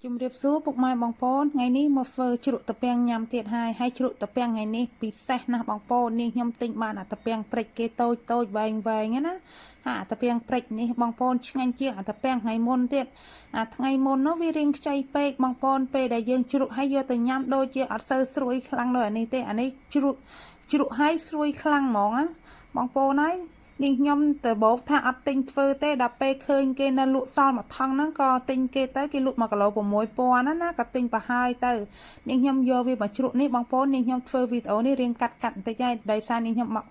ជំរាបសួរពុកម៉ែបងប្អូនថ្ងៃនេះមកធ្វើជ្រក់តាពាំងញ៉ាំទៀតហើយជ្រក់តាពាំងថ្ងៃនេះពិសេសណាស់បងប្អូននេះខ្ញុំទិញបានតាពាំងព្រិចគេតូចវែងណាតាពាំងព្រិចនេះបងប្អូនឆ្ងាញ់ជាងតាពាំងថ្ងៃមុនទៀតថ្ងៃមុននោះវារៀងខ្ចីពេកបងប្អូនពេលដែលយើងជ្រក់ហើយយកទៅញ៉ាំដូចជាអត់សូវស្រួយខ្លាំងដូចអានេះទេអានេះជ្រក់ហើយស្រួយខ្លាំងហ្មងណាបងប្អូនហើយនេះខ្ញុំទៅបោកថាអត់ទិញធ្វើទេដល់ពេលឃើញគេនៅលក់សល់មួយថងហ្នឹងក៏ទិញគេទៅគេលក់1គីឡូ6000ណាក៏ទិញប្រហើយទៅនេះខ្ញុំយកវាមកជ្រក់នេះបងប្អូននេះខ្ញុំធ្វើវីដេអូនេះរៀងកាត់បន្តិចហើយដោយសារនេះខ្ញុំមក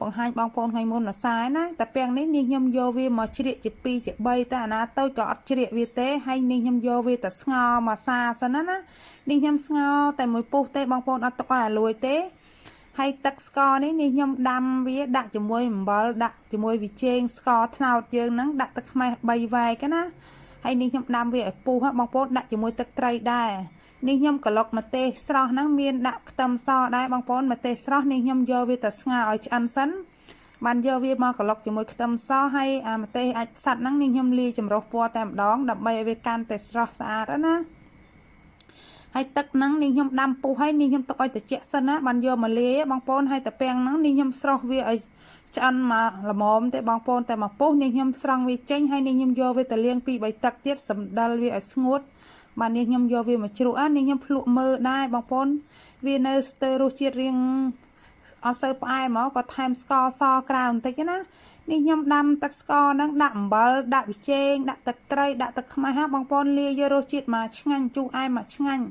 បង្ហាញបងប្អូនថ្ងៃមុនមួយសាយណាតែពាំងនេះខ្ញុំយកវាមកជ្រៀកជា2ជា3តែអាណាតូចក៏អត់ជ្រៀកវាទេហើយនេះខ្ញុំយកវាទៅស្ងោរមកសាសិនណានេះខ្ញុំស្ងោរតែមួយពុះទេបងប្អូនអត់ទុកឲ្យអាលួយទេហើយទឹកស្ករនេះខ្ញុំដាំវាដាក់ជាមួយអំបិលដាក់ជាមួយវីចេងស្ករត្នោតយើងហ្នឹងដាក់ទឹកខ្មេះ3វែកណាហើយនេះខ្ញុំដាំវាឲ្យពុះបងប្អូនដាក់ជាមួយទឹកត្រីដែរនេះខ្ញុំក្លុកម្ទេសស្រស់ហ្នឹងមានដាក់ខ្ទឹមសដែរបងប្អូនម្ទេសស្រស់នេះខ្ញុំយកវាទៅស្ងោរឲ្យឆ្អិនសិនបានយកវាមកក្លុកជាមួយខ្ទឹមសហើយម្ទេសអាចផ្សិតហ្នឹងនេះខ្ញុំលាយចម្រុះពណ៌តែម្ដងដើម្បីឲ្យវាកាន់តែស្រស់ស្អាតណាហើយទឹកហ្នឹងនេះខ្ញុំដាំពុះហើយនេះខ្ញុំទុកឲ្យត្រជាក់សិនណាបានយកមកលាយបងប្អូនហើយតាពាំងហ្នឹងនេះខ្ញុំស្រោះវាឲ្យឆ្អិនមកល្មមទេបងប្អូនតែមកពុះនេះខ្ញុំស្រង់វាចេញហើយនេះខ្ញុំយកវាទៅលាង2 3ទឹកទៀតសម្ដិលវាឲ្យស្ងួតបាទនេះខ្ញុំយកវាមកជ្រក់នេះខ្ញុំភ្លក់មើលដែរបងប្អូនវានៅស្ទើររសជាតិរៀងអត់សូវផ្អែមមកក៏ថែមស្ករសក្រៅបន្តិចណានេះខ្ញុំដាំទឹកស្ករហ្នឹងដាក់អំបិលដាក់វីចេងដាក់ទឹកត្រីដាក់ទឹកខ្មេះបងប្អូនលាយយករសជាតិមកឆ្ងាញ់ជូរអែមមកឆ្ងាញ់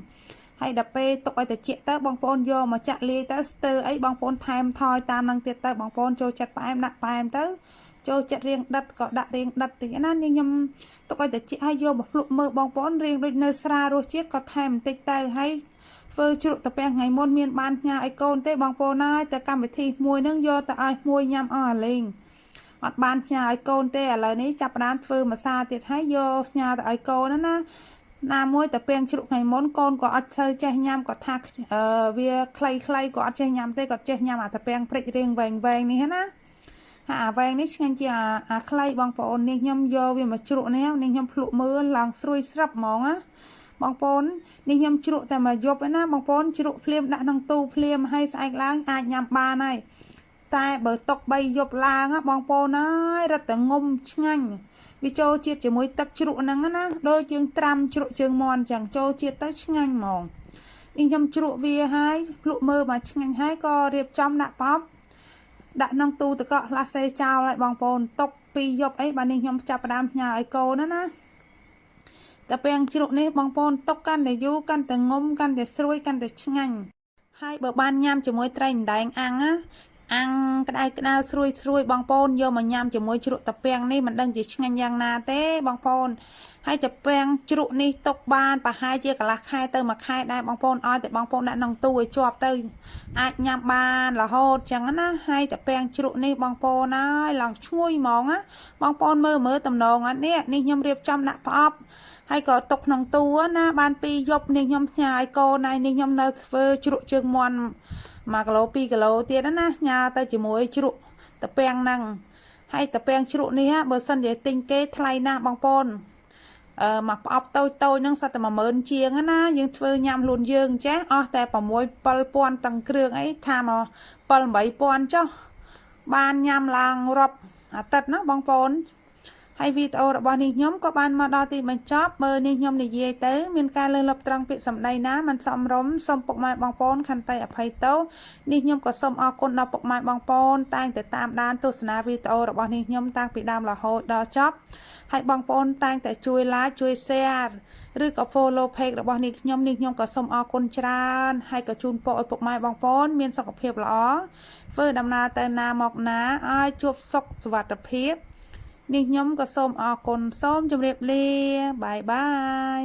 ហើយដល់ពេលទុកឲ្យត្រជាក់ទៅបងប្អូនយកមកចាក់លាយទៅស្ទើរអីបងប្អូនថែមថយតាមនឹងទៀតទៅបងប្អូនចូលចិត្តផ្អែមដាក់ផ្អែមទៅចូលចិត្តរៀងដិតក៏ដាក់រៀងដិតតិចណានេះខ្ញុំទុកឲ្យត្រជាក់ហើយយកមកភ្លក់មើលបងប្អូនរៀងដូចនៅស្រាលរសជាតិក៏ថែមបន្តិចទៅហើយធ្វើជ្រក់តាពាំងថ្ងៃមុនមានបានផ្ញើឲ្យកូនទេបងប្អូនហើយតែកម្មវិធីមួយហ្នឹងយកទៅឲ្យមួយញ៉ាំអស់អាលេងអត់បានផ្ញើឲ្យកូនទេឥឡូវនេះចាប់ផ្ដើមធ្វើម្សាទៀតហើយយកផ្ញើទៅឲ្យកូនណាមួយតាពាំងជ្រក់ថ្ងៃមុនកូនក៏អត់សូវចេះញ៉ាំក៏ថាវាខ្លីក៏អត់ចេះញ៉ាំទេក៏ចេះញ៉ាំតាពាំងព្រិចរៀងវែងនេះណាអាវែងនេះឆ្ងាញ់ជាអាខ្លីបងប្អូននេះខ្ញុំយកវាមកជ្រក់នេះខ្ញុំភ្លក់មើលឡើងស្រួយស្រាប់ហ្មងណាបងប្អូននេះខ្ញុំជ្រក់តែមកយប់ណាបងប្អូនជ្រក់ភ្លាមដាក់ក្នុងទូភ្លាមហើយស្អែកឡើងអាចញ៉ាំបានហើយតែបើຕົក3យប់ឡើងបងប្អូនអើយរឹតតែងុំឆ្ងាញ់វាចូលជាតិជាមួយទឹកជ្រក់ហ្នឹងណាដូចយើងត្រាំជ្រក់ជើងមាន់អញ្ចឹងចូលជាតិទៅឆ្ងាញ់ហ្មងនេះខ្ញុំជ្រក់វាហើយភ្លក់មើលមកឆ្ងាញ់ហើយក៏រៀបចំដាក់ប៉បដាក់ក្នុងទូទឹកកកឡាសេចោលហើយបងប្អូនຕົក2យប់អីបាទនេះខ្ញុំចាប់ផ្ដើមផ្ញើឲ្យកូនណាតែពាំងជ្រក់នេះបងប្អូនຕົកកាន់តែយូរកាន់តែងុំកាន់តែស្រួយកាន់តែឆ្ងាញ់ហើយបើបានញ៉ាំជាមួយត្រីម្ដែងអាំងអាំងក្តៅស្រួយបងប្អូនយកមកញ៉ាំជាមួយជ្រក់តាពាំងនេះមិនដឹងជាឆ្ងាញ់យ៉ាងណាទេបងប្អូនហើយតាពាំងជ្រក់នេះទុកបានប្រហែលជាកន្លះខែទៅ1ខែដែរបងប្អូនឲ្យតែបងប្អូនដាក់ក្នុងទូឲ្យជាប់ទៅអាចញ៉ាំបានរហូតចឹងណាហើយតាពាំងជ្រក់នេះបងប្អូនហើយឡើងឈ្ងុយហ្មងណាបងប្អូនមើលតំណងអត់នេះខ្ញុំរៀបចំដាក់ប្រអប់ហើយក៏ទុកក្នុងទូណាបាន2យប់នេះខ្ញុំផ្ញើឲ្យកូនហើយនេះខ្ញុំនៅធ្វើជ្រក់ជើងមាន់1គីឡូ2គីឡូទៀតណាញ៉ាទៅជាមួយជ្រក់តាពាំងហ្នឹងហើយតាពាំងជ្រក់នេះបើសិនជាទិញគេថ្លៃណាស់បងប្អូនមកប្រអប់តូចហ្នឹងសិតតែ10000ជាងណាយើងធ្វើញ៉ាំខ្លួនយើងចេះអស់តែ6 7000ទាំងគ្រឿងអីថាមក7 8000ចុះបានញ៉ាំឡើងរាប់អាទិត្យណាបងប្អូនហើយវីដេអូរបស់នេះខ្ញុំក៏បានមកដល់ទីបញ្ចប់មើលនេះខ្ញុំនិយាយទៅមានការលើលប់ត្រង់ពាក្យសម្ដីណាមិនសមរម្យសូមពុកម៉ែបងប្អូនខន្តីអភ័យទោសនេះខ្ញុំក៏សូមអរគុណដល់ពុកម៉ែបងប្អូនតែងតែតាមដានទស្សនាវីដេអូរបស់នេះខ្ញុំតាំងពីដើមរហូតដល់ចប់ហើយបងប្អូនតែងតែជួយ like ជួយ share ឬក៏ follow page របស់នេះខ្ញុំក៏សូមអរគុណច្រើនហើយក៏ជូនពរឲ្យពុកម៉ែបងប្អូនមានសុខភាពល្អធ្វើដំណើរទៅណាមកណាឲ្យជួបសុខសុវត្ថិភាពនេះខ្ញុំក៏សូមអរគុណសូមជម្រាបលាបាយបាយ